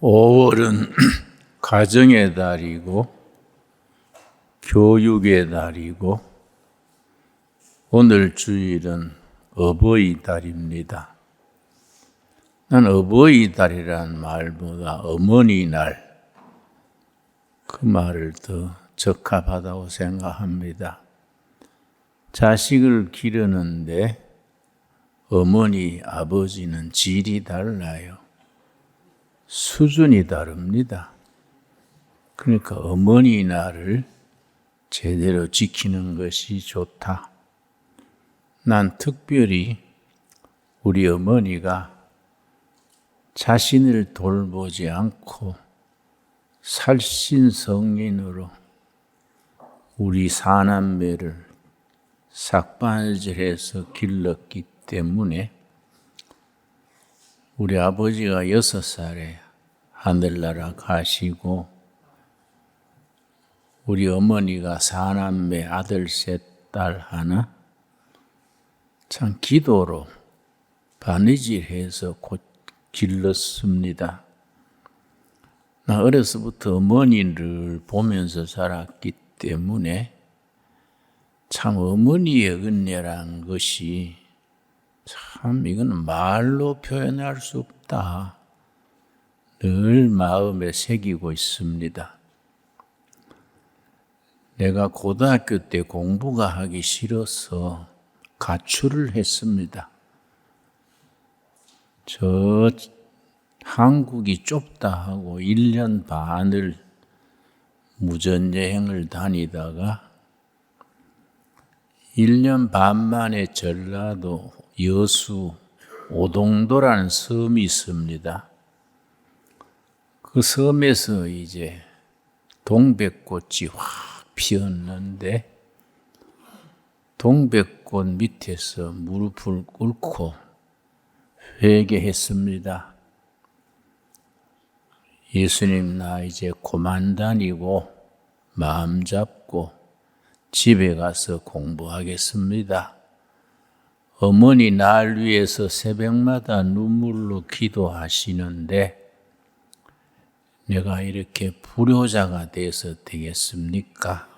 5월은 가정의 달이고 교육의 달이고 오늘 주일은 어버이 달입니다. 난 어버이 달이라는 말보다 어머니 날 그 말을 더 적합하다고 생각합니다. 자식을 기르는데 어머니, 아버지는 질이 달라요. 수준이 다릅니다. 그러니까 어머니 날을 제대로 지키는 것이 좋다. 난 특별히 우리 어머니가 자신을 돌보지 않고 살신성인으로 우리 사남매를 삭발질해서 길렀기 때문에 우리 아버지가 6살에 하늘나라 가시고 우리 어머니가 사남매 아들 셋, 딸 하나 참 기도로 바느질해서 곧 길렀습니다. 나 어려서부터 어머니를 보면서 자랐기 때문에 참 어머니의 은혜란 것이 참 이거는 말로 표현할 수 없다. 늘 마음에 새기고 있습니다. 내가 고등학교 때 공부가 하기 싫어서 가출을 했습니다. 저 한국이 좁다 하고 1년 반을 무전여행을 다니다가 1년 반 만에 전라도 여수 오동도라는 섬이 있습니다. 그 섬에서 이제 동백꽃이 확 피었는데 동백꽃 밑에서 무릎을 꿇고 회개했습니다. 예수님, 나 이제 그만 다니고 마음 잡고 집에 가서 공부하겠습니다. 어머니 날 위해서 새벽마다 눈물로 기도하시는데 내가 이렇게 불효자가 돼서 되겠습니까?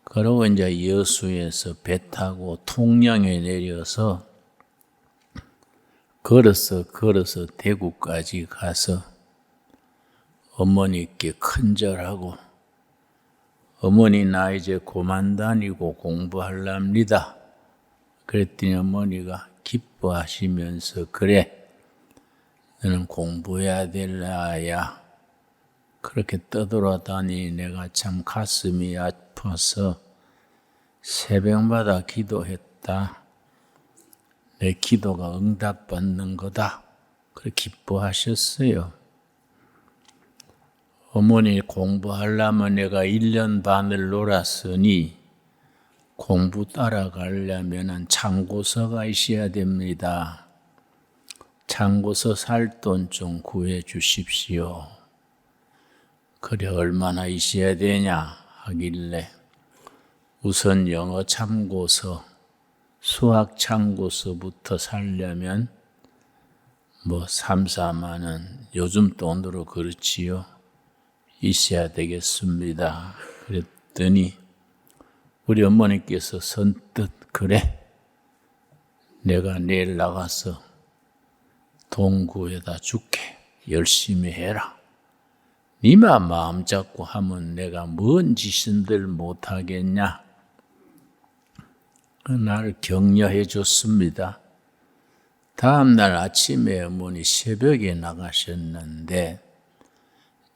그러고 이제 여수에서 배 타고 통영에 내려서 걸어서 대구까지 가서 어머니께 큰절하고 어머니 나 이제 그만 다니고 공부하랍니다. 그랬더니 어머니가 기뻐하시면서 그래 너는 공부해야 될 나야. 그렇게 떠돌아다니 내가 참 가슴이 아파서 새벽마다 기도했다. 내 기도가 응답받는 거다. 그렇게 기뻐하셨어요. 어머니 공부하려면 내가 1년 반을 놀았으니 공부 따라가려면 참고서가 있어야 됩니다. 참고서 살 돈 좀 구해 주십시오. 그래 얼마나 있어야 되냐 하길래 우선 영어 참고서, 수학 참고서부터 살려면 3, 4만 원 요즘 돈으로 그렇지요. 있어야 되겠습니다. 그랬더니 우리 어머니께서 선뜻 그래 내가 내일 나가서 돈 구해다 줄게. 열심히 해라. 니만 마음 잡고 하면 내가 뭔 짓인들 못하겠냐. 나를 격려해 줬습니다. 다음 날 아침에 어머니 새벽에 나가셨는데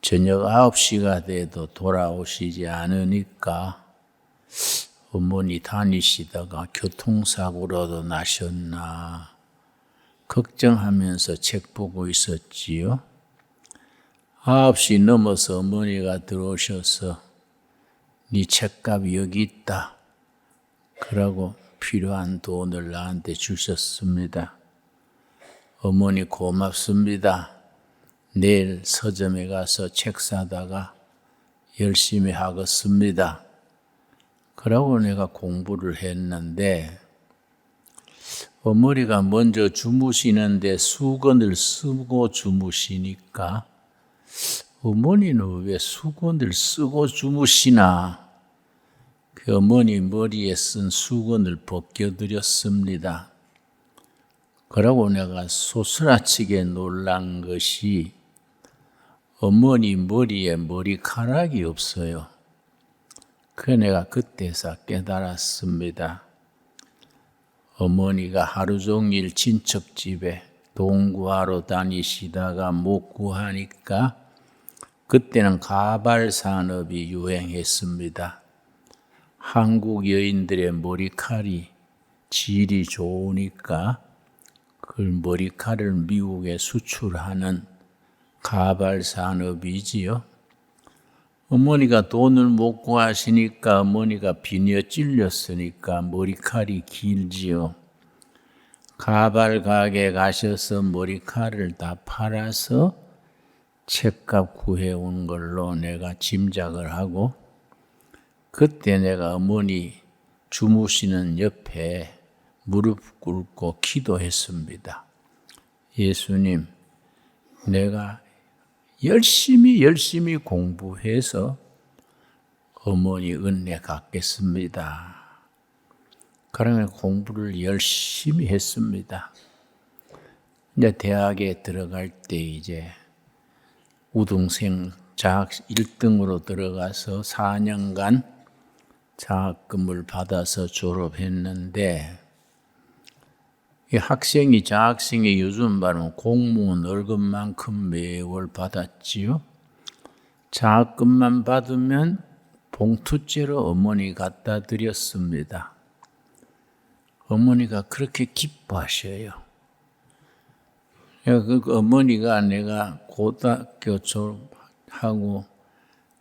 저녁 9시가 돼도 돌아오시지 않으니까 어머니 다니시다가 교통사고라도 나셨나 걱정하면서 책 보고 있었지요. 9시 넘어서 어머니가 들어오셔서 네 책값이 여기 있다. 그러고 필요한 돈을 나한테 주셨습니다. 어머니 고맙습니다. 내일 서점에 가서 책 사다가 열심히 하겠습니다. 그러고 내가 공부를 했는데 어머니가 먼저 주무시는데 수건을 쓰고 주무시니까 어머니는 왜 수건을 쓰고 주무시나? 그 어머니 머리에 쓴 수건을 벗겨드렸습니다. 그러고 내가 소스라치게 놀란 것이 어머니 머리에 머리카락이 없어요. 그 내가 그때서 깨달았습니다. 어머니가 하루 종일 친척집에 돈 구하러 다니시다가 못 구하니까 그때는 가발 산업이 유행했습니다. 한국 여인들의 머리칼이 질이 좋으니까 그 머리칼을 미국에 수출하는 가발 산업이지요. 어머니가 돈을 못 구하시니까 어머니가 비녀 찔렸으니까 머리칼이 길지요. 가발 가게 가셔서 머리칼을 다 팔아서 책값 구해온 걸로 내가 짐작을 하고 그때 내가 어머니 주무시는 옆에 무릎 꿇고 기도했습니다. 예수님, 내가 열심히 공부해서 어머니 은혜 갚겠습니다. 그러면 공부를 열심히 했습니다. 이제 대학에 들어갈 때 이제 우등생 장학 1등으로 들어가서 4년간 장학금을 받아서 졸업했는데 이 학생이 장학생이 요즘 말하면 공무원 월급만큼 매월 받았지요. 장학금만 받으면 봉투째로 어머니 갖다 드렸습니다. 어머니가 그렇게 기뻐하셔요. 그 어머니가 내가 고등학교 졸업하고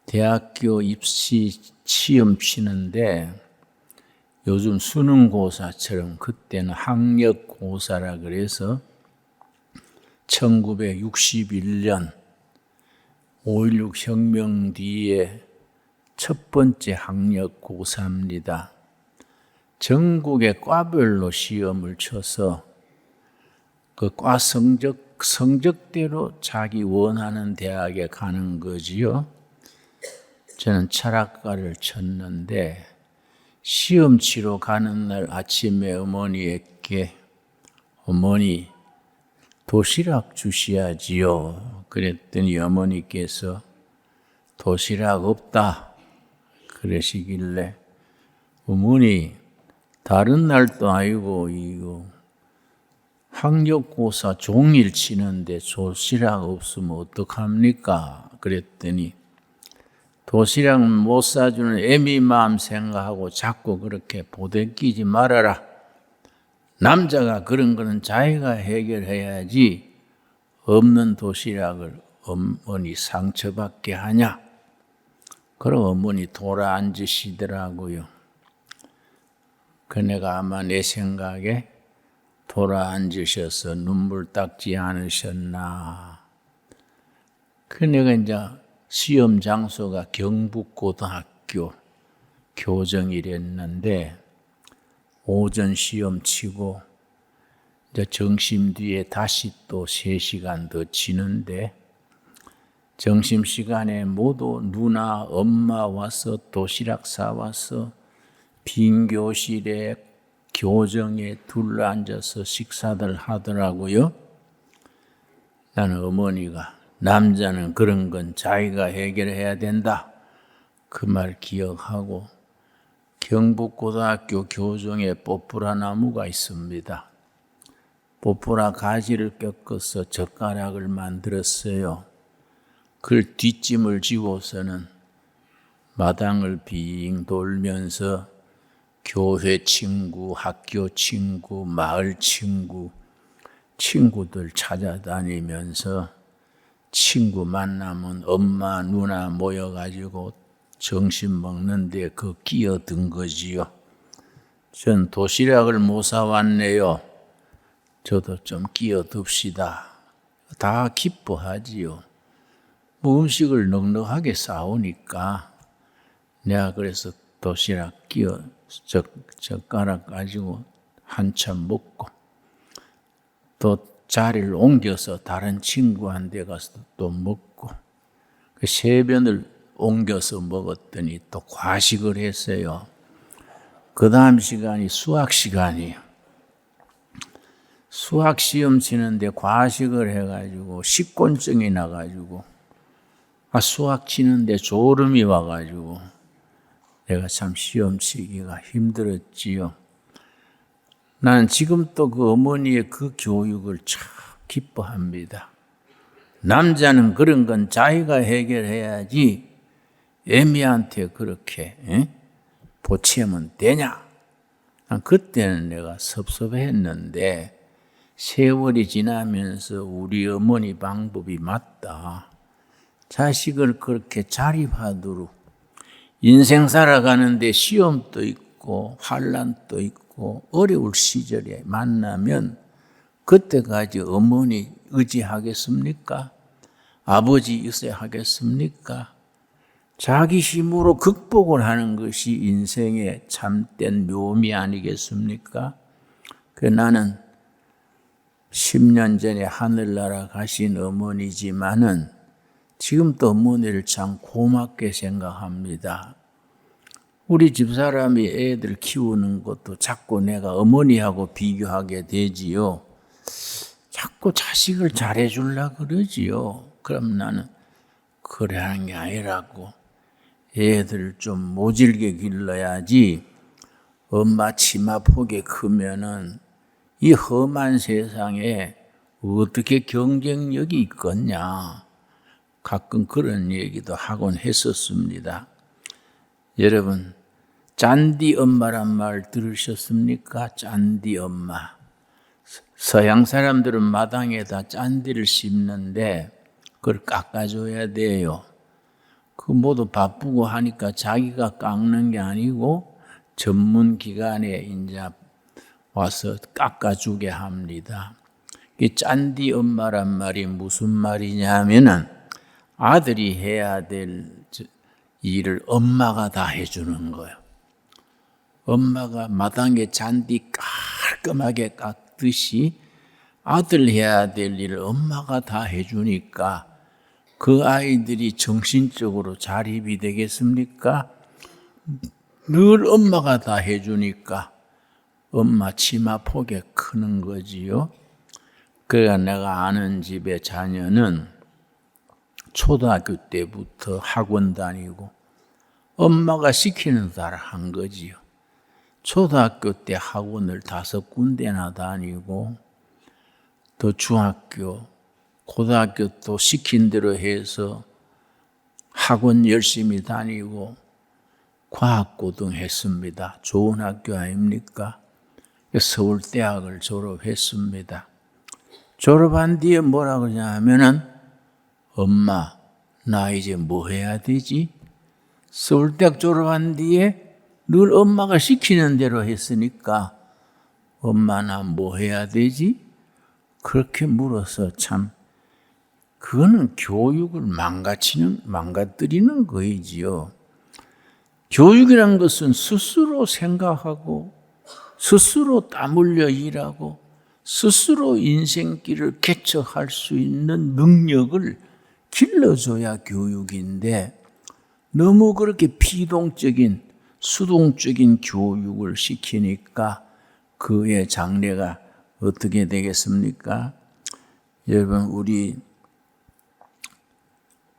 대학교 입시 시험 치는데 요즘 수능고사처럼 그때는 학력고사라 그래서 1961년 5.16 혁명 뒤에 첫 번째 학력고사입니다. 전국의 과별로 시험을 쳐서 그 과 성적대로 자기 원하는 대학에 가는 거지요. 저는 철학과를 쳤는데 시험 치러 가는 날 아침에 어머니에게 어머니 도시락 주셔야지요. 그랬더니 어머니께서 도시락 없다 그러시길래 어머니 다른 날도 아니고 이거 학력고사 종일 치는데 도시락 없으면 어떡합니까? 그랬더니 도시락 못 사주는 애미 마음 생각하고 자꾸 그렇게 보대끼지 말아라. 남자가 그런 거는 자기가 해결해야지 없는 도시락을 어머니 상처받게 하냐. 그럼 어머니 돌아 앉으시더라고요. 그 내가 아마 내 생각에 돌아 앉으셔서 눈물 닦지 않으셨나. 그 내가 이제 시험 장소가 경북고등학교 교정이랬는데 오전 시험 치고 이제 점심 뒤에 다시 또 3시간 더 치는데 점심시간에 모두 누나, 엄마 와서 도시락 사와서 빈 교실에 교정에 둘러앉아서 식사들 하더라고요. 나는 어머니가 남자는 그런 건 자기가 해결해야 된다. 그 말 기억하고 경북고등학교 교정에 뽀뿌라 나무가 있습니다. 뽀뿌라 가지를 꺾어서 젓가락을 만들었어요. 그걸 뒷짐을 지고서는 마당을 빙 돌면서 교회 친구, 학교 친구, 마을 친구, 친구들 찾아다니면서 친구 만나면 엄마, 누나 모여가지고 점심 먹는데 그 끼어든 거지요. 전 도시락을 못 사왔네요. 저도 좀 끼어듭시다. 다 기뻐하지요. 뭐 음식을 넉넉하게 싸우니까 내가 그래서 도시락 끼어 젓가락 가지고 한참 먹고 또 자리를 옮겨서 다른 친구한테 가서 또 먹고, 그 세 번을 옮겨서 먹었더니 또 과식을 했어요. 그 다음 시간이 수학 시간이에요. 수학 시험 치는데 과식을 해가지고 식곤증이 나가지고 수학 치는데 졸음이 와가지고 내가 참 시험 치기가 힘들었지요. 난 지금도 그 어머니의 그 교육을 참 기뻐합니다. 남자는 그런 건 자기가 해결해야지 애미한테 그렇게 보채면 되냐? 그때는 내가 섭섭했는데 세월이 지나면서 우리 어머니 방법이 맞다. 자식을 그렇게 자립하도록 인생 살아가는데 시험도 있고 환난도 있고 어려울 시절에 만나면 그때까지 어머니 의지하겠습니까? 아버지 있어야 하겠습니까? 자기 힘으로 극복을 하는 것이 인생의 참된 묘미 아니겠습니까? 나는 10년 전에 하늘나라 가신 어머니지만은 지금도 어머니를 참 고맙게 생각합니다. 우리 집사람이 애들 키우는 것도 자꾸 내가 어머니하고 비교하게 되지요. 자꾸 자식을 잘해주려고 그러지요. 그럼 나는 그래 하는 게 아니라고. 애들 좀 모질게 길러야지. 엄마 치마 폭이 크면은 이 험한 세상에 어떻게 경쟁력이 있겠냐. 가끔 그런 얘기도 하곤 했었습니다. 여러분, 짠디 엄마란 말 들으셨습니까? 짠디 엄마. 서양 사람들은 마당에다 짠디를 심는데 그걸 깎아줘야 돼요. 그 모두 바쁘고 하니까 자기가 깎는 게 아니고 전문 기관에 이제 와서 깎아주게 합니다. 이 짠디 엄마란 말이 무슨 말이냐면은 아들이 해야 될 일을 엄마가 다 해주는 거예요. 엄마가 마당에 잔디 깔끔하게 깎듯이 아들 해야 될 일을 엄마가 다 해주니까 그 아이들이 정신적으로 자립이 되겠습니까? 늘 엄마가 다 해주니까 엄마 치마 폭에 크는 거지요. 그러니까 내가 아는 집의 자녀는 초등학교 때부터 학원 다니고 엄마가 시키는 대로 한 거지요. 초등학교 때 학원을 5군데나 다니고 또 중학교, 고등학교 또 시킨 대로 해서 학원 열심히 다니고 과학고등 했습니다. 좋은 학교 아닙니까? 서울대학을 졸업했습니다. 졸업한 뒤에 뭐라 그러냐면은 엄마, 나 이제 뭐 해야 되지? 서울대학 졸업한 뒤에 늘 엄마가 시키는 대로 했으니까 엄마 나 뭐 해야 되지? 그렇게 물어서 참 그거는 교육을 망가뜨리는 거이지요. 교육이란 것은 스스로 생각하고 스스로 땀 흘려 일하고 스스로 인생길을 개척할 수 있는 능력을 길러줘야 교육인데 너무 그렇게 피동적인 수동적인 교육을 시키니까 그의 장래가 어떻게 되겠습니까? 여러분 우리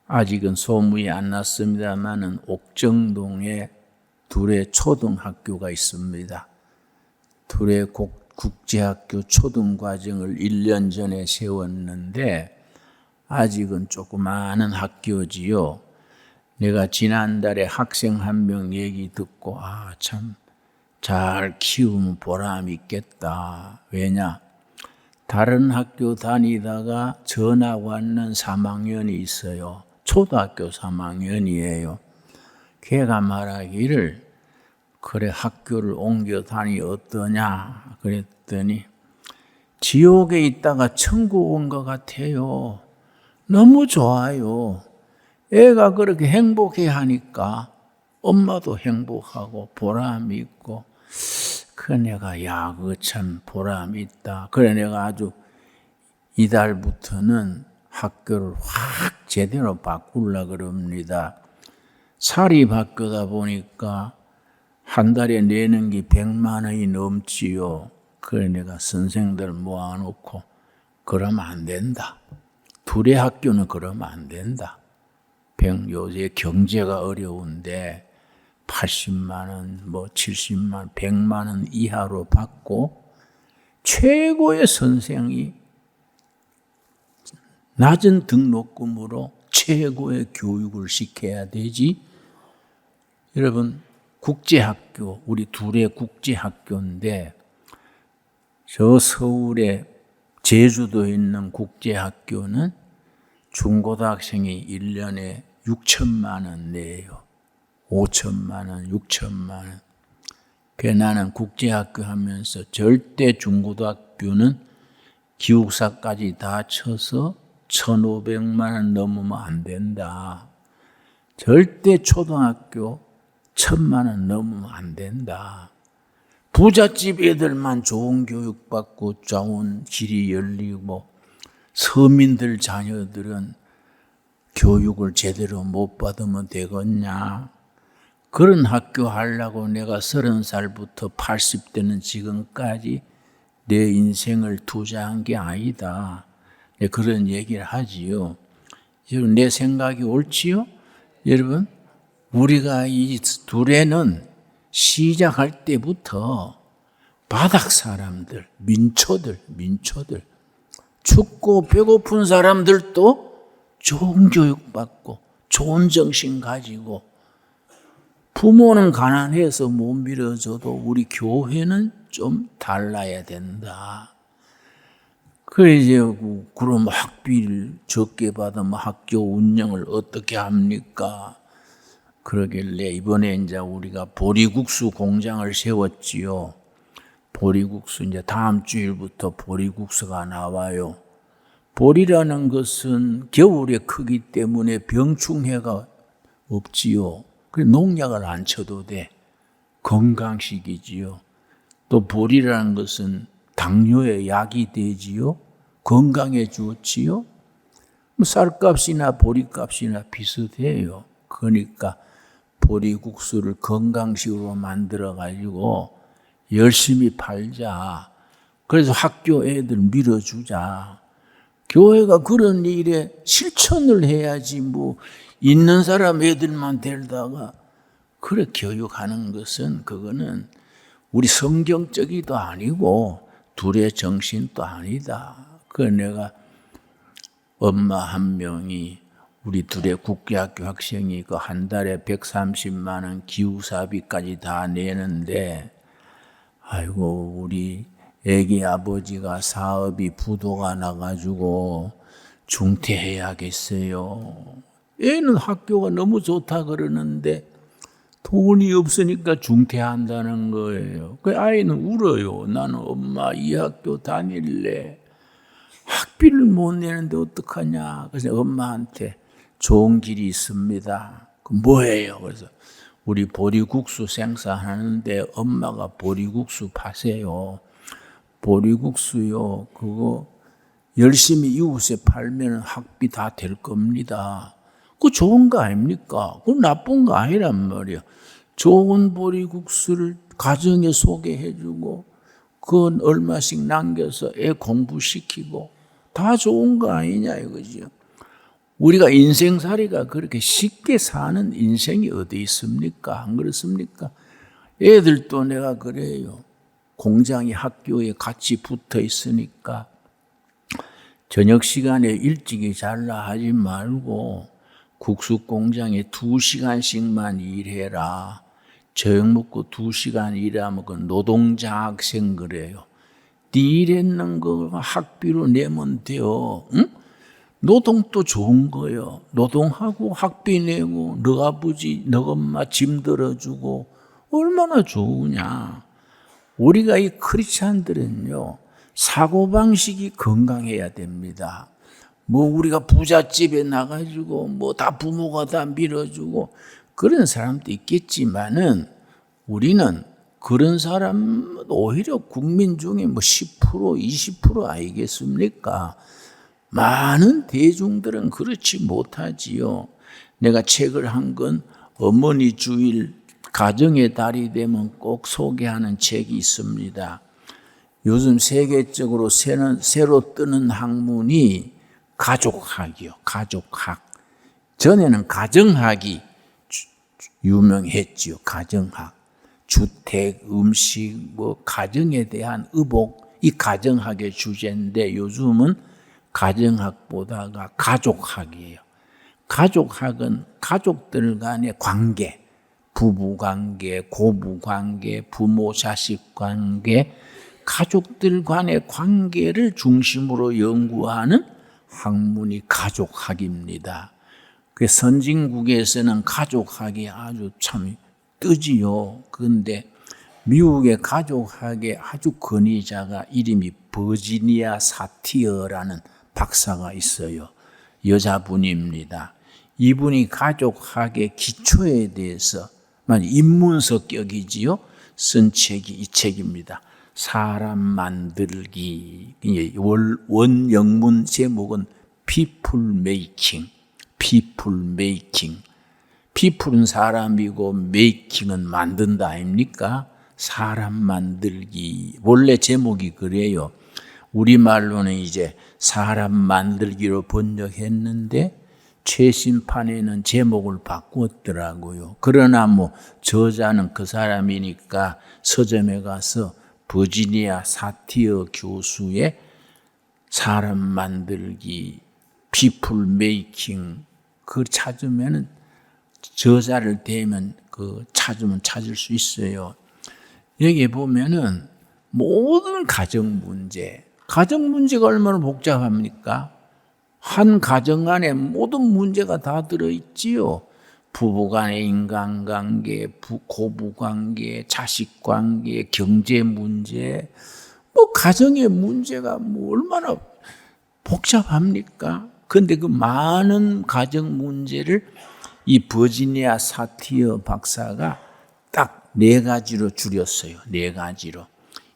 아직은 소문이 안 났습니다만은 옥정동에 둘의 초등학교가 있습니다. 둘의 국제학교 초등과정을 1년 전에 세웠는데 아직은 조그마한 학교지요. 내가 지난달에 학생 한 명 얘기 듣고 참 잘 키우면 보람 있겠다. 왜냐? 다른 학교 다니다가 전학 왔는 3학년이 있어요. 초등학교 3학년이에요. 걔가 말하기를 그래 학교를 옮겨 다니 어떠냐 그랬더니 지옥에 있다가 천국 온 것 같아요. 너무 좋아요. 애가 그렇게 행복해 하니까 엄마도 행복하고 보람이 있고 그 내가 그거 참 보람이 있다. 그래 내가 아주 이달부터는 학교를 확 제대로 바꾸려고 그럽니다. 살이 바뀌다 보니까 한 달에 내는 게 100만 원이 넘지요. 그래 내가 선생들 모아놓고 그러면 안 된다. 둘의 학교는 그러면 안 된다. 요새 경제가 어려운데 80만 원, 70만 원, 100만 원 이하로 받고 최고의 선생이 낮은 등록금으로 최고의 교육을 시켜야 되지. 여러분 국제학교, 우리 둘의 국제학교인데 저 서울에 제주도에 있는 국제학교는 중고등학생이 1년에 6천만 원 내요. 5천만 원, 6천만 원. 그래서 나는 국제학교 하면서 절대 중고등학교는 기숙사까지 다 쳐서 1,500만 원 넘으면 안 된다. 절대 초등학교 1,000만 원 넘으면 안 된다. 부잣집 애들만 좋은 교육 받고 좋은 길이 열리고 서민들 자녀들은 교육을 제대로 못 받으면 되겠냐. 그런 학교 하려고 내가 30살부터 80대는 지금까지 내 인생을 투자한 게 아니다. 그런 얘기를 하지요. 여러분 내 생각이 옳지요? 여러분 우리가 이 둘에는 시작할 때부터 바닥 사람들, 민초들 춥고 배고픈 사람들도 좋은 교육 받고 좋은 정신 가지고 부모는 가난해서 못 밀어줘도 우리 교회는 좀 달라야 된다. 그래서 그럼 학비를 적게 받으면 학교 운영을 어떻게 합니까? 그러길래 이번에 이제 우리가 보리국수 공장을 세웠지요. 보리국수 이제 다음 주일부터 보리국수가 나와요. 보리라는 것은 겨울에 크기 때문에 병충해가 없지요. 그래서 농약을 안 쳐도 돼. 건강식이지요. 또 보리라는 것은 당뇨에 약이 되지요. 건강에 좋지요. 쌀값이나 보리값이나 비슷해요. 그러니까 보리국수를 건강식으로 만들어 가지고 열심히 팔자. 그래서 학교 애들 밀어주자. 교회가 그런 일에 실천을 해야지 있는 사람 애들만 데려다가 그래 교육하는 것은 그거는 우리 성경적이도 아니고 둘의 정신도 아니다. 그래서 내가 엄마 한 명이 우리 둘의 국제학교 학생이 그 한 달에 130만 원 기숙사비까지 다 내는데 아이고 우리 애기 아버지가 사업이 부도가 나가지고 중퇴해야겠어요. 애는 학교가 너무 좋다 그러는데 돈이 없으니까 중퇴한다는 거예요. 그 아이는 울어요. 나는 엄마 이 학교 다닐래. 학비를 못 내는데 어떡하냐. 그래서 엄마한테 좋은 길이 있습니다. 그 뭐예요? 그래서 우리 보리국수 생산하는데 엄마가 보리국수 파세요. 보리국수요. 그거 열심히 이웃에 팔면 학비 다 될 겁니다. 그거 좋은 거 아닙니까? 그거 나쁜 거 아니란 말이에요. 좋은 보리국수를 가정에 소개해주고 그건 얼마씩 남겨서 애 공부시키고 다 좋은 거 아니냐 이거죠. 우리가 인생살이가 그렇게 쉽게 사는 인생이 어디 있습니까? 안 그렇습니까? 애들도 내가 그래요. 공장이 학교에 같이 붙어 있으니까 저녁 시간에 일찍이 잘라 하지 말고 국수 공장에 2시간씩만 일해라. 저녁 먹고 2시간 일하면 그 노동장학생 그래요. 네 일했는 거 학비로 내면 돼요. 응? 노동도 좋은 거예요. 노동하고 학비 내고 너 아버지, 너 엄마 짐 들어주고 얼마나 좋으냐. 우리가 이 크리스찬들은요. 사고방식이 건강해야 됩니다. 우리가 부잣집에 나가지고 다 부모가 다 밀어주고 그런 사람도 있겠지만은 우리는 그런 사람은 오히려 국민 중에 뭐 10%, 20% 아니겠습니까? 많은 대중들은 그렇지 못하지요. 내가 책을 한 건 어머니 주일 가정의 달이 되면 꼭 소개하는 책이 있습니다. 요즘 세계적으로 새로 뜨는 학문이 가족학이요. 가족학. 전에는 가정학이 유명했지요. 가정학. 주택, 음식, 뭐 가정에 대한 의복, 이 가정학의 주제인데 요즘은 가정학보다가 가족학이에요. 가족학은 가족들 간의 관계, 부부 관계, 고부 관계, 부모 자식 관계, 가족들 간의 관계를 중심으로 연구하는 학문이 가족학입니다. 그 선진국에서는 가족학이 아주 참 뜨지요. 그런데 미국의 가족학의 아주 권위자가 이름이 버지니아 사티어라는 박사가 있어요. 여자분입니다. 이분이 가족학의 기초에 대해서 인문서격이지요. 쓴 책이 이 책입니다. 사람 만들기. 원영문 제목은 People Making. People Making. People은 사람이고 Making은 만든다 아닙니까? 사람 만들기. 원래 제목이 그래요. 우리말로는 이제 사람 만들기로 번역했는데 최신판에는 제목을 바꾸었더라고요. 그러나 뭐 저자는 그 사람이니까 서점에 가서 버지니아 사티어 교수의 사람 만들기, people making 그 찾으면은 저자를 대면 찾으면 찾을 수 있어요. 여기 보면은 모든 가정 문제가 얼마나 복잡합니까? 한 가정 안에 모든 문제가 다 들어있지요. 부부 간의 인간관계, 고부관계, 자식관계, 경제 문제, 뭐 가정의 문제가 뭐 얼마나 복잡합니까? 그런데 그 많은 가정 문제를 이 버지니아 사티어 박사가 딱 4가지로 줄였어요. 4가지로.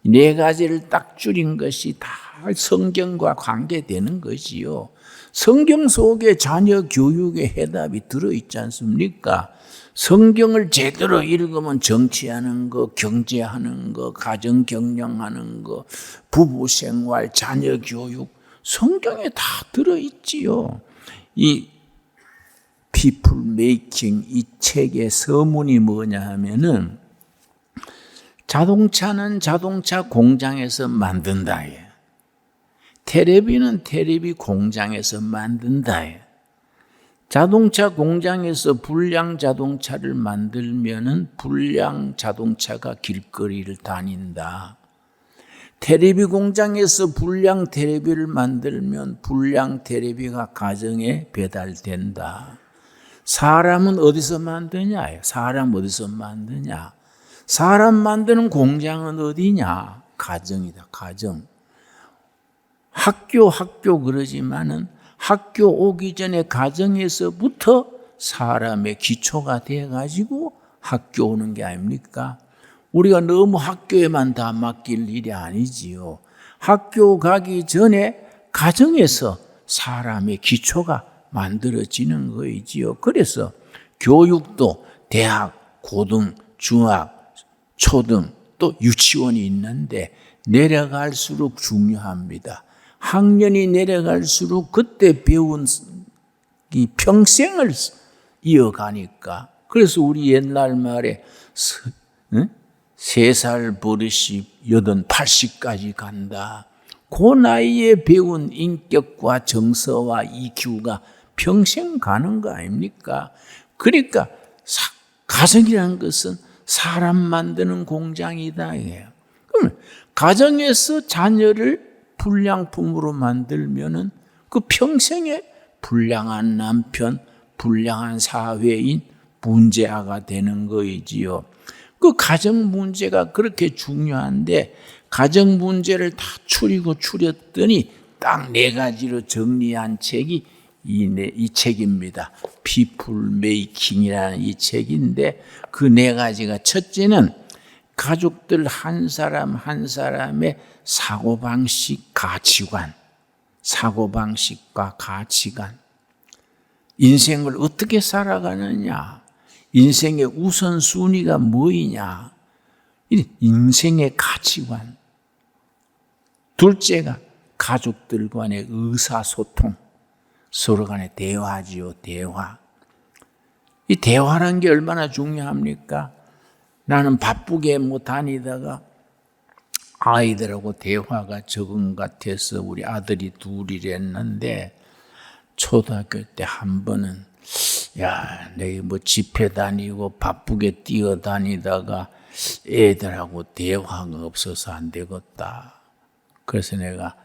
4가지를 딱 줄인 것이 다 성경과 관계되는 것이요. 성경 속에 자녀 교육의 해답이 들어있지 않습니까? 성경을 제대로 읽으면 정치하는 거, 경제하는 거, 가정 경영하는 거, 부부 생활, 자녀 교육, 성경에 다 들어있지요. 이 People Making 이 책의 서문이 뭐냐 하면은 자동차는 자동차 공장에서 만든다. 테레비는 테레비 공장에서 만든다. 자동차 공장에서 불량 자동차를 만들면은 불량 자동차가 길거리를 다닌다. 테레비 공장에서 불량 테레비를 만들면 불량 테레비가 가정에 배달된다. 사람은 어디서 만드냐? 사람 어디서 만드냐? 사람 만드는 공장은 어디냐? 가정이다. 가정. 학교 그러지만은 학교 오기 전에 가정에서부터 사람의 기초가 돼가지고 학교 오는 게 아닙니까? 우리가 너무 학교에만 다 맡길 일이 아니지요. 학교 가기 전에 가정에서 사람의 기초가 만들어지는 거이지요. 그래서 교육도 대학, 고등, 중학, 초등 또 유치원이 있는데 내려갈수록 중요합니다. 학년이 내려갈수록 그때 배운 이 평생을 이어가니까. 그래서 우리 옛날 말에 3살 버릇이 80까지 간다. 그 나이에 배운 인격과 정서와 EQ가 평생 가는 거 아닙니까? 그러니까 가정이라는 것은 사람 만드는 공장이다. 그러면 가정에서 자녀를 불량품으로 만들면은 그 평생에 불량한 남편, 불량한 사회인, 문제아가 되는 거이지요. 그 가정 문제가 그렇게 중요한데 가정 문제를 다 추렸더니 딱 4가지로 정리한 책이 이 책입니다. People Making이라는 이 책인데 그 4가지가 첫째는 가족들 한 사람 한 사람의 사고방식, 가치관, 사고방식과 가치관, 인생을 어떻게 살아가느냐, 인생의 우선순위가 뭐이냐, 인생의 가치관. 둘째가 가족들 간의 의사소통, 서로 간의 대화지요, 대화. 이 대화라는 게 얼마나 중요합니까? 나는 바쁘게 다니다가 아이들하고 대화가 적은 것 같아서 우리 아들이 둘이랬는데 초등학교 때 한 번은 야, 내가 집회 다니고 바쁘게 뛰어다니다가 애들하고 대화가 없어서 안 되겠다. 그래서 내가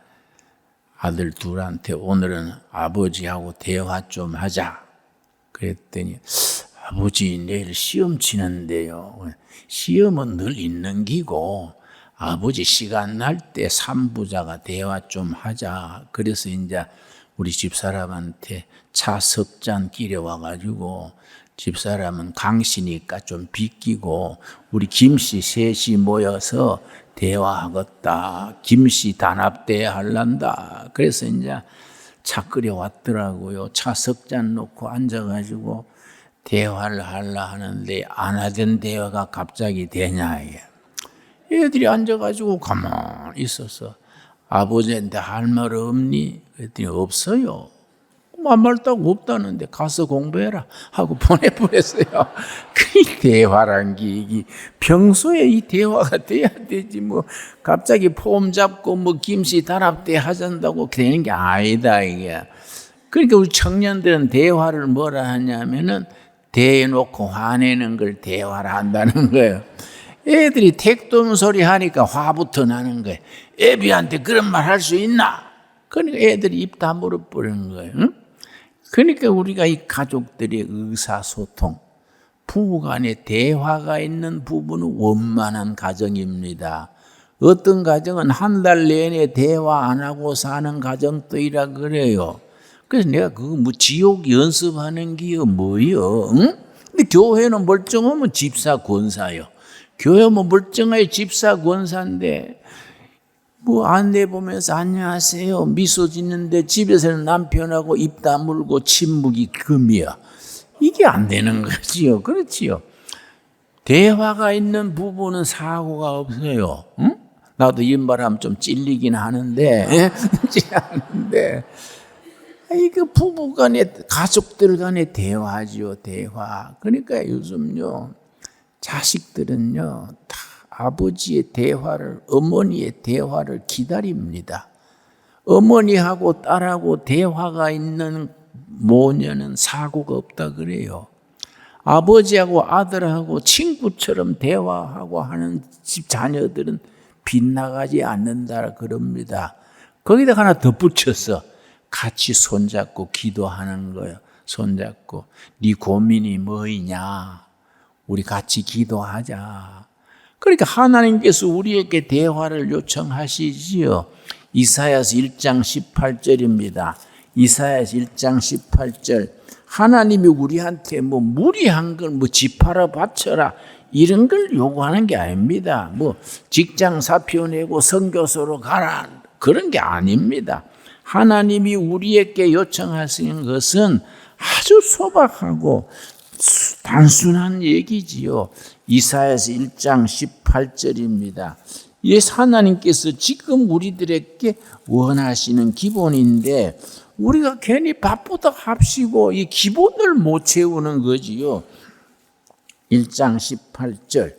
아들 둘한테 오늘은 아버지하고 대화 좀 하자. 그랬더니 아버지 내일 시험 치는데요. 시험은 늘 있는 기고 아버지 시간 날 때 삼부자가 대화 좀 하자. 그래서 이제 우리 집사람한테 차 석 잔 끼려와가지고 집사람은 강시니까 좀 비끼고 우리 김씨 셋이 모여서 대화하겠다. 김씨 단합대회 할란다. 그래서 이제 차 끓여왔더라고요. 차 석 잔 놓고 앉아가지고 대화를 하려 하는데 안 하던 대화가 갑자기 되냐. 애들이 앉아가지고 가만히 있어서 아버지한테 할 말 없니? 그랬더니 없어요. 한 말도 없다는데 가서 공부해라 하고 보내버렸어요. 그 대화란 게 평소에 이 대화가 돼야 되지 갑자기 폼 잡고 김씨 단합대 하잔다고 되는 게 아니다 이게. 그러니까 우리 청년들은 대화를 뭐라 하냐면은 대놓고 화내는 걸 대화를 한다는 거예요. 애들이 택도 없는 소리 하니까 화부터 나는 거예요. 애비한테 그런 말 할 수 있나? 그러니까 애들이 입 다물어 버리는 거예요. 응? 그러니까 우리가 이 가족들의 의사소통, 부부간에 대화가 있는 부부는 원만한 가정입니다. 어떤 가정은 한 달 내내 대화 안 하고 사는 가정도 있라 그래요. 그래서 내가 그거 지옥 연습하는 게 뭐요? 응? 근데 교회는 멀쩡하면 집사 권사요. 교회는 멀쩡하게 집사 권사인데 안내 보면서 안녕하세요 미소 짓는데 집에서는 남편하고 입 다물고 침묵이 금이야. 이게 안 되는 거지요. 그렇지요. 대화가 있는 부부는 사고가 없어요. 응? 나도 이 말하면 좀 찔리긴 하는데 이거 부부 간에 가족들 간에 대화지요. 대화. 그러니까 요즘요 자식들은요 다 아버지의 대화를, 어머니의 대화를 기다립니다. 어머니하고 딸하고 대화가 있는 모녀는 사고가 없다 그래요. 아버지하고 아들하고 친구처럼 대화하고 하는 집 자녀들은 빗나가지 않는다 그럽니다. 거기다 하나 덧붙여서 같이 손잡고 기도하는 거예요. 손잡고 네 고민이 뭐이냐? 우리 같이 기도하자. 그러니까 하나님께서 우리에게 대화를 요청하시지요. 이사야서 1장 18절입니다. 이사야서 1장 18절. 하나님이 우리한테 무리한 걸 집 팔아 바쳐라 이런 걸 요구하는 게 아닙니다. 직장 사표 내고 선교소로 가라 그런 게 아닙니다. 하나님이 우리에게 요청하시는 것은 아주 소박하고 단순한 얘기지요. 이사야서 1장 18절입니다. 이 하나님께서 지금 우리들에게 원하시는 기본인데 우리가 괜히 바쁘다 합시고 이 기본을 못 채우는 거지요. 1장 18절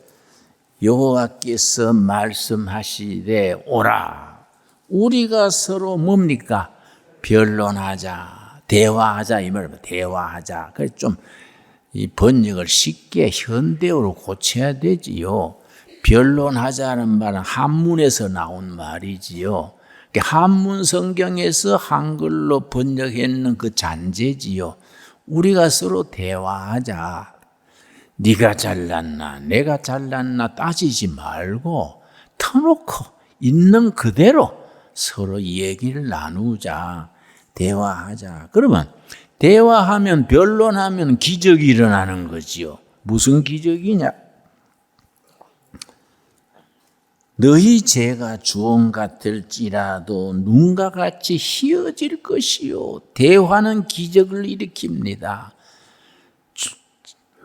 여호와께서 말씀하시되 오라. 우리가 서로 뭡니까? 변론하자, 대화하자 이 말입니다. 대화하자. 그래서 좀 이 번역을 쉽게 현대어로 고쳐야 되지요. 변론하자는 말은 한문에서 나온 말이지요. 한문 성경에서 한글로 번역했는 그 잔재지요. 우리가 서로 대화하자. 네가 잘났나 내가 잘났나 따지지 말고 터놓고 있는 그대로 서로 얘기를 나누자. 대화하자. 그러면 대화하면 변론하면 기적이 일어나는 거지요. 무슨 기적이냐? 너희 죄가 주홍 같을지라도 눈과 같이 희어질 것이요. 대화는 기적을 일으킵니다.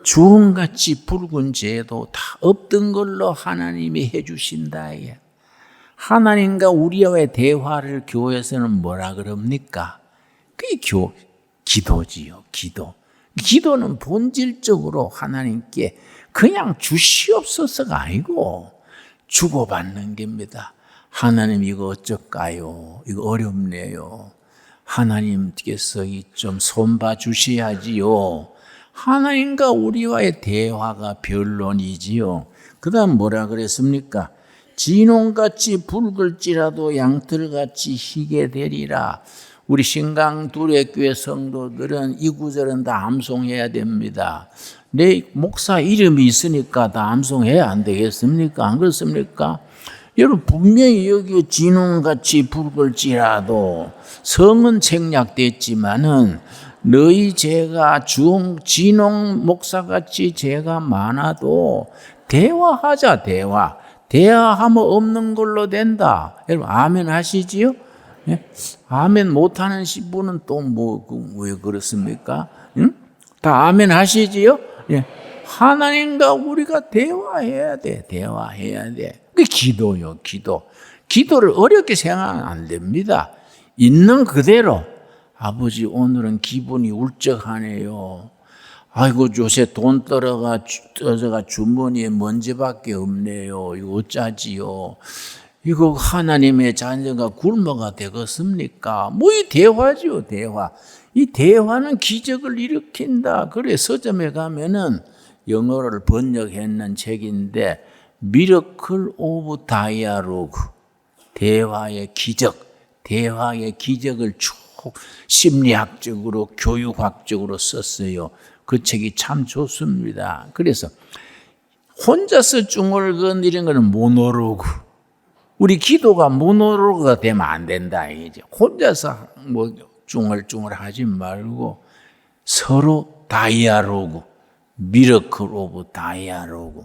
주홍같이 붉은 죄도 다 없던 걸로 하나님이 해주신다. 하나님과 우리와의 대화를 교회에서는 뭐라 그럽니까? 그게 기도지요. 기도는 본질적으로 하나님께 그냥 주시옵소서가 아니고 주고받는 겁니다. 하나님 이거 어쩔까요? 이거 어렵네요. 하나님께서 좀 손봐 주셔야지요. 하나님과 우리와의 대화가 변론이지요. 그 다음 뭐라 그랬습니까? 진홍같이 붉을지라도 양털같이 희게 되리라. 우리 신강두레교회 성도들은 이 구절은 다 암송해야 됩니다. 내 목사 이름이 있으니까 다 암송해야 안 되겠습니까? 안 그렇습니까? 여러분 분명히 여기 진홍같이 붉을지라도 성은 책략됐지만은 너희 죄가 진홍 목사같이 죄가 많아도 대화하자. 대화하면 없는 걸로 된다. 여러분 아멘 하시지요? 예? 아멘 못하는 분은 또 왜 그렇습니까? 응? 다 아멘 하시지요? 예. 하나님과 우리가 대화해야 돼. 그 기도요. 기도를 어렵게 생각하면 안 됩니다. 있는 그대로 아버지 오늘은 기분이 울적하네요. 아이고 요새 돈 떨어져가 주머니에 먼지밖에 없네요. 이거 어쩌지요? 이거 하나님의 자녀가 굶어가 되겠습니까? 이 대화지요, 대화. 이 대화는 기적을 일으킨다. 그래 서점에 가면은 영어를 번역했는 책인데 미러클 오브 다이아로그, 대화의 기적을 쭉 심리학적으로 교육학적으로 썼어요. 그 책이 참 좋습니다. 그래서 혼자서 중얼건 이런 거는 모노로그. 우리 기도가 모노로그가 되면 안 된다. 이제 혼자서 중얼중얼 하지 말고 서로 다이아로그, 미러클 오브 다이아로그.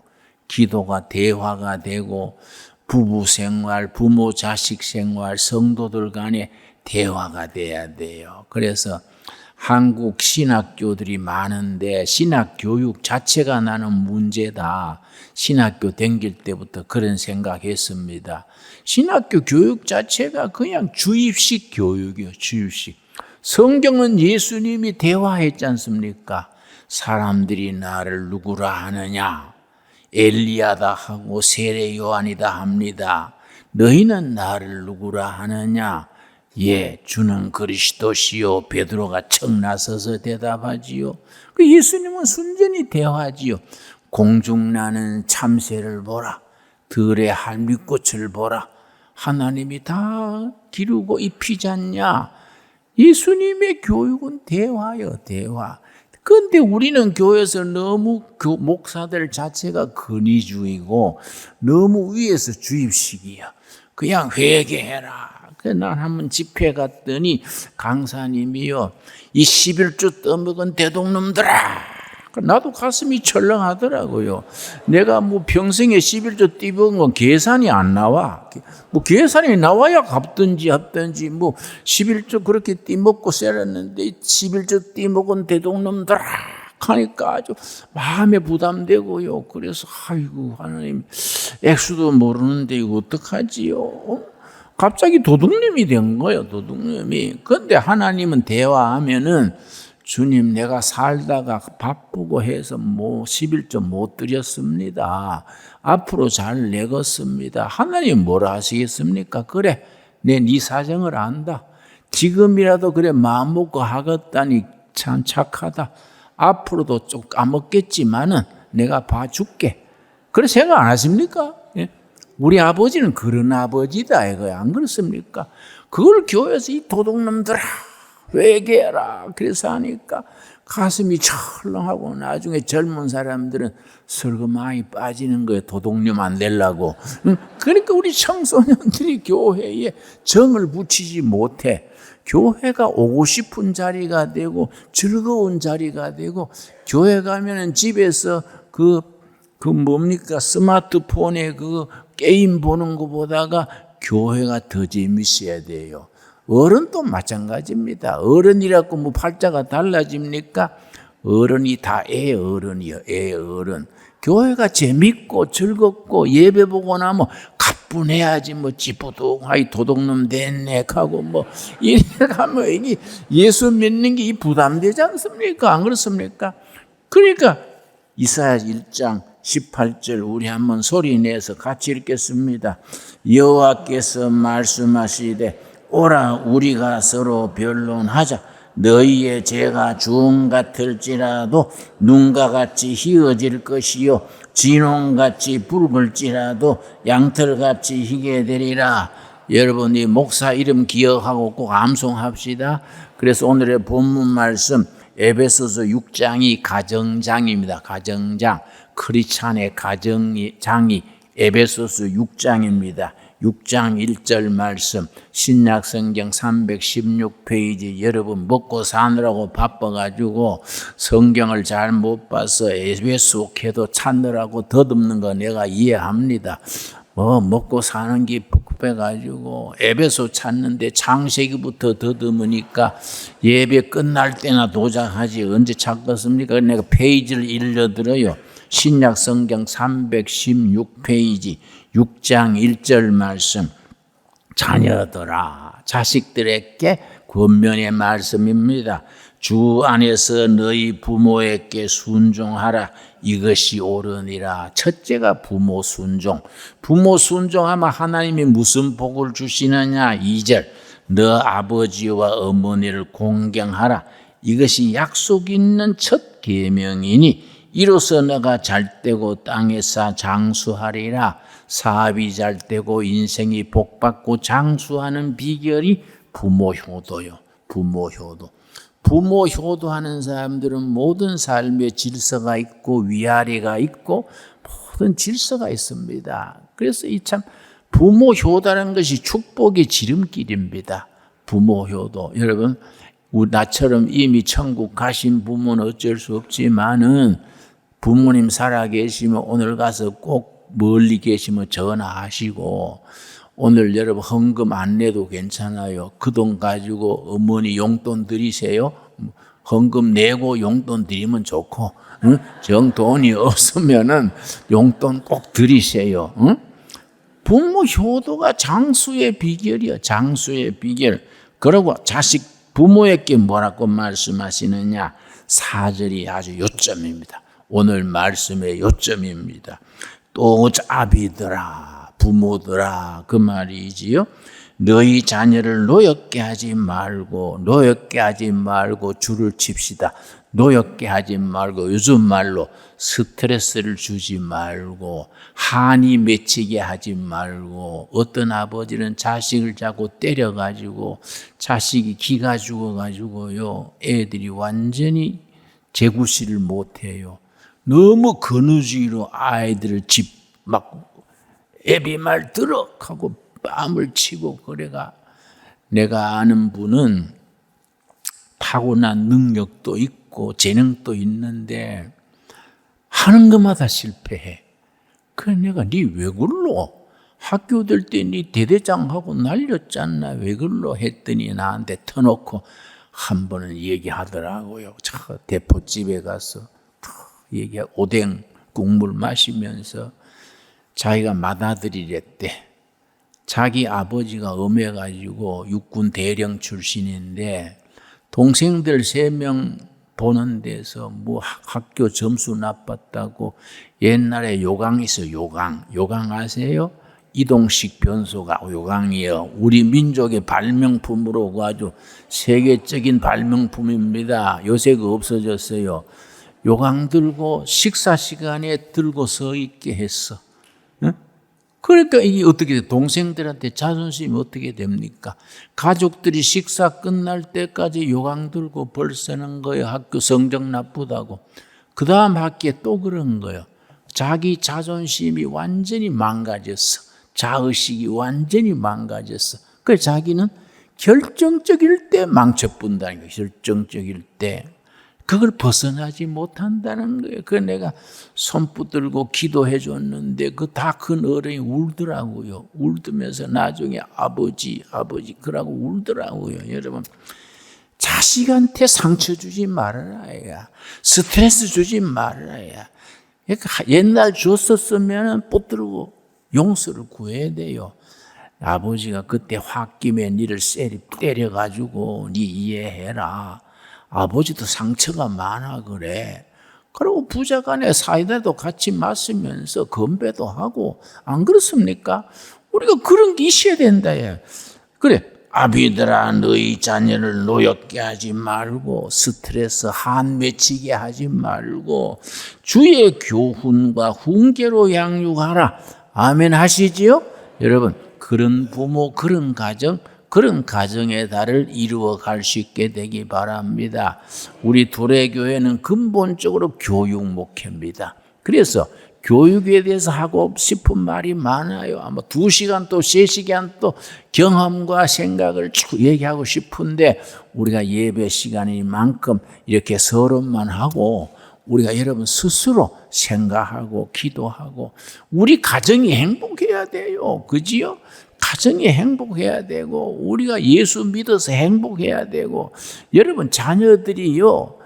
기도가 대화가 되고 부부 생활, 부모 자식 생활, 성도들 간에 대화가 돼야 돼요. 그래서 한국 신학교들이 많은데 신학교육 자체가 나는 문제다. 신학교 다닐 때부터 그런 생각했습니다. 신학교 교육 자체가 그냥 주입식 교육이에요. 주입식. 성경은 예수님이 대화했지 않습니까? 사람들이 나를 누구라 하느냐? 엘리야다 하고 세례 요한이다 합니다. 너희는 나를 누구라 하느냐? 주는 그리스도시요. 베드로가 청나서서 대답하지요. 예수님은 순전히 대화지요. 공중나는 참새를 보라. 들의 할미꽃을 보라. 하나님이 다 기르고 입히지 않냐. 예수님의 교육은 대화요, 대화. 그런데 우리는 교회에서 너무 목사들 자체가 근위주의고 너무 위에서 주입식이야. 그냥 회개해라. 난 한번 집회 갔더니 강사님이요, 이 11조 떠먹은 대동놈들아. 나도 가슴이 철렁하더라고요. 내가 평생에 11조 띠먹은 건 계산이 안 나와. 계산이 나와야 갚든지 11조 그렇게 띠먹고 쎄렸는데 11조 띠먹은 대동놈들아 하니까 아주 마음에 부담되고요. 그래서 아이고 하나님, 액수도 모르는데 이거 어떡하지요? 갑자기 도둑님이 된 거예요. 도둑님이. 그런데 하나님은 대화하면은 주님 내가 살다가 바쁘고 해서 11조 못 드렸습니다. 앞으로 잘 내겠습니다. 하나님 뭐라 하시겠습니까? 그래, 네 사정을 안다. 지금이라도 그래 마음 먹고 하겠다니 참 착하다. 앞으로도 좀 까먹겠지만은 내가 봐줄게. 그래 생각 안 하십니까? 예? 우리 아버지는 그런 아버지다 이거야. 안 그렇습니까? 그걸 교회에서 이 도둑놈들아 회개해라 그래서 하니까 가슴이 철렁하고 나중에 젊은 사람들은 슬그마이 빠지는 거예요. 도둑놈 안 되려고. 그러니까 우리 청소년들이 교회에 정을 붙이지 못해. 교회가 오고 싶은 자리가 되고 즐거운 자리가 되고, 교회 가면은 집에서 뭡니까 스마트폰에 게임 보는 것보다가 교회가 더 재밌어야 돼요. 어른도 마찬가지입니다. 어른이라고 뭐 팔자가 달라집니까? 어른이 다 애어른이요. 애어른. 교회가 재밌고 즐겁고 예배 보고 나면 가뿐해야지 뭐 찌뿌둥하게 도둑놈 됐네 하고 뭐 이래 가면 이게 예수 믿는 게 부담되지 않습니까? 안 그렇습니까? 그러니까 이사야 1장 18절 우리 한번 소리 내서 같이 읽겠습니다. 여호와께서 말씀하시되 오라 우리가 서로 변론하자. 너희의 죄가 주홍 같을지라도 눈과 같이 희어질 것이요 진홍같이 붉을지라도 양털같이 희게 되리라. 여러분이 목사 이름 기억하고 꼭 암송합시다. 그래서 오늘의 본문 말씀 에베소서 6장이 가정장입니다. 가정장. 크리스찬의 가정장이 에베소서 6장입니다. 6장 1절 말씀 신약성경 316페이지. 여러분 먹고 사느라고 바빠가지고 성경을 잘 못 봐서 에베소 교도 찾느라고 더듬는 거 내가 이해합니다. 먹고 사는 게 복잡해가지고 에베소 찾는데 창세기부터 더듬으니까 예배 끝날 때나 도착하지 언제 찾겠습니까? 내가 페이지를 읽어드려요. 신약성경 316페이지 6장 1절 말씀. 자녀들아 자식들에게 권면의 말씀입니다. 주 안에서 너희 부모에게 순종하라. 이것이 옳으니라. 첫째가 부모 순종. 부모 순종하면 하나님이 무슨 복을 주시느냐. 2절 너 아버지와 어머니를 공경하라. 이것이 약속 있는 첫 계명이니 이로써 너가 잘되고 땅에서 장수하리라. 사업이 잘되고 인생이 복받고 장수하는 비결이 부모 효도요. 부모 효도. 부모 효도하는 사람들은 모든 삶의 질서가 있고 위아래가 있고 모든 질서가 있습니다. 그래서 이 참 부모 효도라는 것이 축복의 지름길입니다. 부모 효도. 여러분 나처럼 이미 천국 가신 부모는 어쩔 수 없지만은 부모님 살아계시면 오늘 가서 꼭 멀리 계시면 전화하시고 오늘 여러분 헌금 안 내도 괜찮아요. 그 돈 가지고 어머니 용돈 드리세요. 헌금 내고 용돈 드리면 좋고 정 돈이 없으면은 용돈 꼭 드리세요. 부모 효도가 장수의 비결이요. 장수의 비결. 그리고 자식 부모에게 뭐라고 말씀하시느냐. 4절이 아주 요점입니다. 오늘 말씀의 요점입니다. 또 자비들아 부모들아 그 말이지요. 너희 자녀를 노엽게 하지 말고 줄을 칩시다. 노엽게 하지 말고 요즘 말로 스트레스를 주지 말고 한이 맺히게 하지 말고 어떤 아버지는 자식을 자꾸 때려가지고 자식이 기가 죽어가지고요 애들이 완전히 재구실을 못해요. 너무 근우주의로 아이들을 막 애비 말 들어 하고 뺨을 치고 그래가 내가 아는 분은 타고난 능력도 있고 재능도 있는데 하는 것마다 실패해. 그래 내가 니 왜 그럴러? 학교 될 때 니 대대장하고 날렸잖아. 왜 그럴러? 했더니 나한테 터놓고 한 번은 얘기하더라고요. 저 대포집에 가서 오뎅 국물 마시면서 자기가 맏아들이랬대. 자기 아버지가 엄해가지고 육군 대령 출신인데 동생들 3명 보는 데서 뭐 학교 점수 나빴다고 옛날에 요강 있어. 요강 아세요? 이동식 변소가 요강이에요. 우리 민족의 발명품으로 아주 세계적인 발명품입니다. 요새 그 없어졌어요. 요강 들고 식사 시간에 들고 서 있게 했어. 응? 그러니까 이게 어떻게 돼? 동생들한테 자존심이 어떻게 됩니까? 가족들이 식사 끝날 때까지 요강 들고 벌 쓰는 거예요. 학교 성적 나쁘다고. 그 다음 학기에 또 그런 거예요. 자기 자존심이 완전히 망가졌어. 자의식이 완전히 망가졌어. 그래서 자기는 결정적일 때 망쳐뿐다는 거예요. 결정적일 때. 그걸 벗어나지 못한다는 거예요. 그 내가 손 붙들고 기도해 줬는데 그 다 큰 어른이 울더라고요. 울면서 나중에 아버지 그러고 울더라고요. 여러분, 자식한테 상처 주지 말아야, 스트레스 주지 말아야. 그러니까 옛날 줬었으면 붙들고 용서를 구해야 돼요. 아버지가 그때 홧김에 니를 때려가지고 니 이해해라. 아버지도 상처가 많아 그래. 그리고 부자간에 사이다도 같이 마시면서 건배도 하고, 안 그렇습니까? 우리가 그런 게 있어야 된다. 그래, 아비들아 너희 자녀를 노엽게 하지 말고 스트레스 한 맺히게 하지 말고 주의 교훈과 훈계로 양육하라. 아멘 하시지요? 여러분, 그런 부모, 그런 가정의 달을 이루어 갈 수 있게 되기 바랍니다. 우리 도래교회는 근본적으로 교육 목회입니다. 그래서 교육에 대해서 하고 싶은 말이 많아요. 아마 2시간 또 3시간 또 경험과 생각을 쭉 얘기하고 싶은데 우리가 예배 시간이만큼 이렇게 서론만 하고 우리가 여러분 스스로 생각하고 기도하고 우리 가정이 행복해야 돼요. 그지요? 가정이 행복해야 되고 우리가 예수 믿어서 행복해야 되고 여러분 자녀들이요.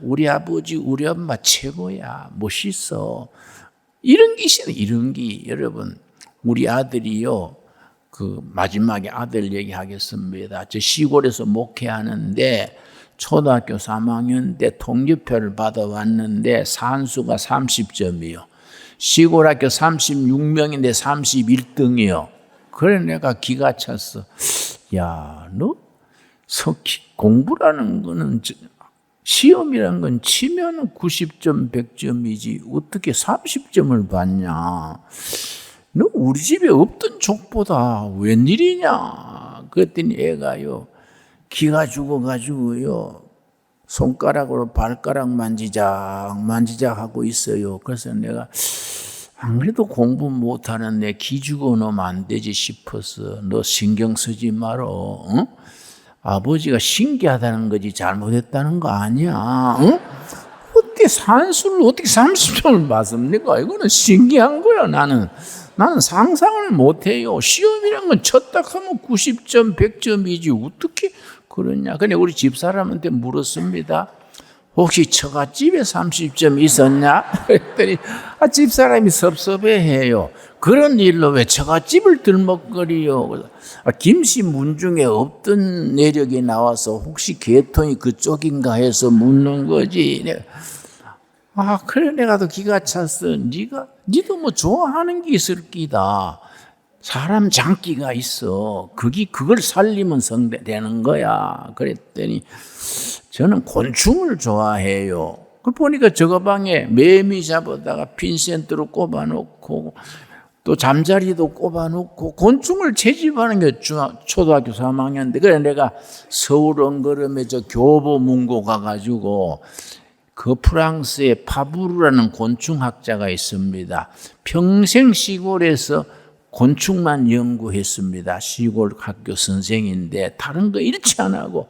우리 아버지 우리 엄마 최고야. 멋있어. 이런 게 있어요. 이런 게 여러분 우리 아들이요. 그 마지막에 아들 얘기하겠습니다. 저 시골에서 목회하는데 초등학교 3학년 때 통지표를 받아왔는데 산수가 30점이요. 시골 학교 36명인데 31등이요. 그래 내가 기가 찼어. 야, 너 공부라는 거는 시험이라는 건 치면 90점, 100점이지 어떻게 30점을 받냐. 너 우리 집에 없던 족보다 웬일이냐. 그랬더니 애가요. 기가 죽어가지고요. 손가락으로 발가락 만지작 하고 있어요. 그래서 내가 안 그래도 공부 못하는 내 기 죽어놓으면 안 되지 싶어서 너 신경 쓰지 말어. 응? 아버지가 신기하다는 거지 잘못했다는 거 아니야. 응? 어떻게 산수를 어떻게 30점을 받습니까? 이거는 신기한 거야. 나는 상상을 못해요. 시험이란 건 쳤다 하면 90점, 100점이지 어떻게 그러냐. 근데 우리 집사람한테 물었습니다. 혹시 처갓집에 30점 있었냐? 그랬더니 집사람이 섭섭해해요. 그런 일로 왜 처갓집을 들먹거리요? 김씨 문중에 없던 내력이 나와서 혹시 계통이 그쪽인가 해서 묻는 거지. 그래 내가 더 기가 찼어. 니도 뭐 좋아하는 게 있을 끼다. 사람 장기가 있어. 그걸 살리면 성되는 거야. 그랬더니 저는 곤충을 좋아해요. 그 보니까 저거 방에 매미 잡아다가 핀센트로 꼽아놓고 또 잠자리도 꼽아놓고 곤충을 채집하는 게 초등학교 3학년인데 그래 내가 서울 엉거름에 저 교보문고 가가지고 그 프랑스의 파브르라는 곤충학자가 있습니다. 평생 시골에서 곤충만 연구했습니다. 시골 학교 선생인데 다른 거 일치 안 하고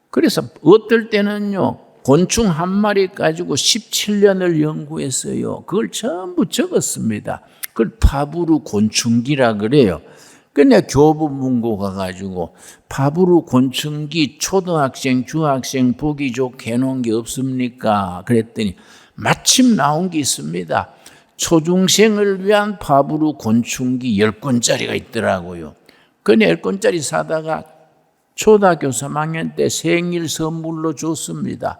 그래서 어떨 때는요 곤충 한 마리 가지고 17년을 연구했어요. 그걸 전부 적었습니다. 그걸 파브르 곤충기라 그래요. 그냥 교보문고 가가지고 파브르 곤충기 초등학생 중학생 보기 좋게 해놓은 게 없습니까? 그랬더니 마침 나온 게 있습니다. 초중생을 위한 파브르 곤충기 10권짜리가 있더라고요. 그 10권짜리 사다가 초등학교 3학년 때 생일 선물로 줬습니다.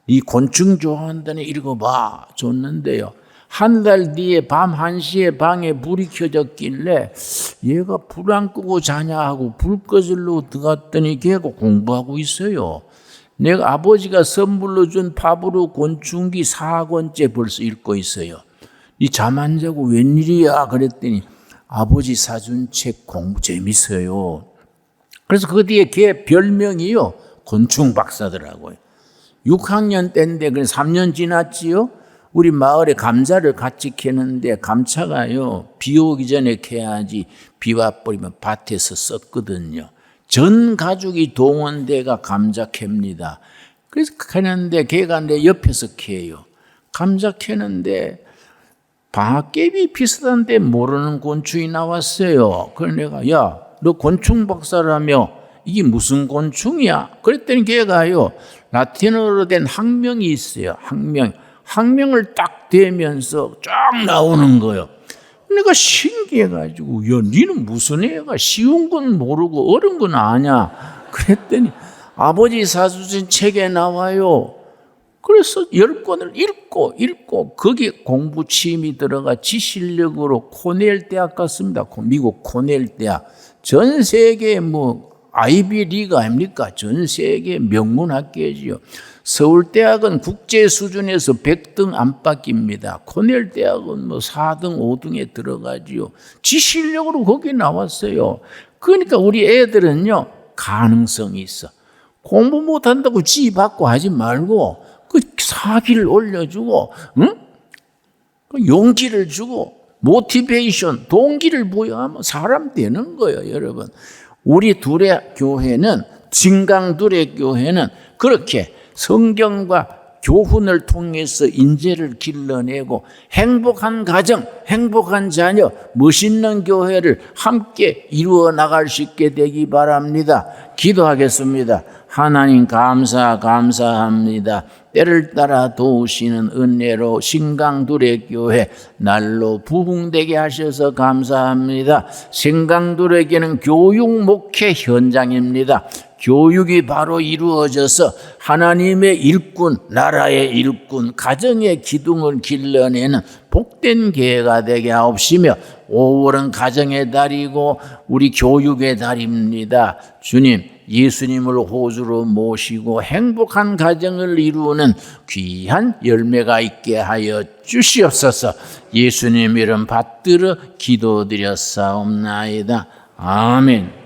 이 곤충 좋아한다니 읽어봐 줬는데요. 한 달 뒤에 밤 1시에 방에 불이 켜졌길래 얘가 불 안 끄고 자냐 하고 불 꺼질러 들어갔더니 걔가 공부하고 있어요. 내가 아버지가 선물로 준 파브르 곤충기 4권째 벌써 읽고 있어요. 니 잠 안 자고 웬일이야? 그랬더니 아버지 사준 책 공부 재밌어요. 그래서 그 뒤에 걔 별명이요. 곤충 박사더라고요. 6학년 때인데 그래 3년 지났지요. 우리 마을에 감자를 같이 캐는데 감차가요. 비 오기 전에 캐야지 비 와버리면 밭에서 썩거든요. 전 가족이 동원돼가 감자 캡니다. 그래서 캐는데 걔가 내 옆에서 캐요. 감자 캐는데 방아깨비 비슷한데 모르는 곤충이 나왔어요. 그래서 내가 야, 너 곤충 박사라며 이게 무슨 곤충이야? 그랬더니 걔가요, 라틴어로 된 학명이 있어요. 학명을 딱 대면서 쫙 나오는 거예요. 내가 신기해가지고 야, 니는 무슨 애가 쉬운 건 모르고 어려운 건 아냐? 그랬더니 아버지 사주신 책에 나와요. 그래서 10권을 읽고 거기 공부 취미 들어가 지실력으로 코넬 대학 갔습니다. 미국 코넬 대학. 전 세계 아이비 리그 아닙니까? 전 세계 명문 학교지요. 서울대학은 국제 수준에서 100등 안팎입니다. 코넬 대학은 4등, 5등에 들어가지요. 지실력으로 거기 나왔어요. 그러니까 우리 애들은요, 가능성이 있어. 공부 못한다고 지휘 받고 하지 말고 그 사기를 올려주고, 응? 용기를 주고, 모티베이션, 동기를 부여하면 사람 되는 거예요, 여러분. 우리 둘의 교회는, 진강 둘의 교회는 그렇게 성경과 교훈을 통해서 인재를 길러내고 행복한 가정, 행복한 자녀, 멋있는 교회를 함께 이루어 나갈 수 있게 되기 바랍니다. 기도하겠습니다. 하나님 감사합니다. 때를 따라 도우시는 은혜로 신강둘의 교회 날로 부흥되게 하셔서 감사합니다. 신강둘에게는 교육 목회 현장입니다. 교육이 바로 이루어져서 하나님의 일꾼, 나라의 일꾼, 가정의 기둥을 길러내는 복된 교회가 되게 하옵시며 5월은 가정의 달이고 우리 교육의 달입니다. 주님, 예수님을 호주로 모시고 행복한 가정을 이루는 귀한 열매가 있게 하여 주시옵소서. 예수님 이름 받들어 기도드렸사옵나이다. 아멘.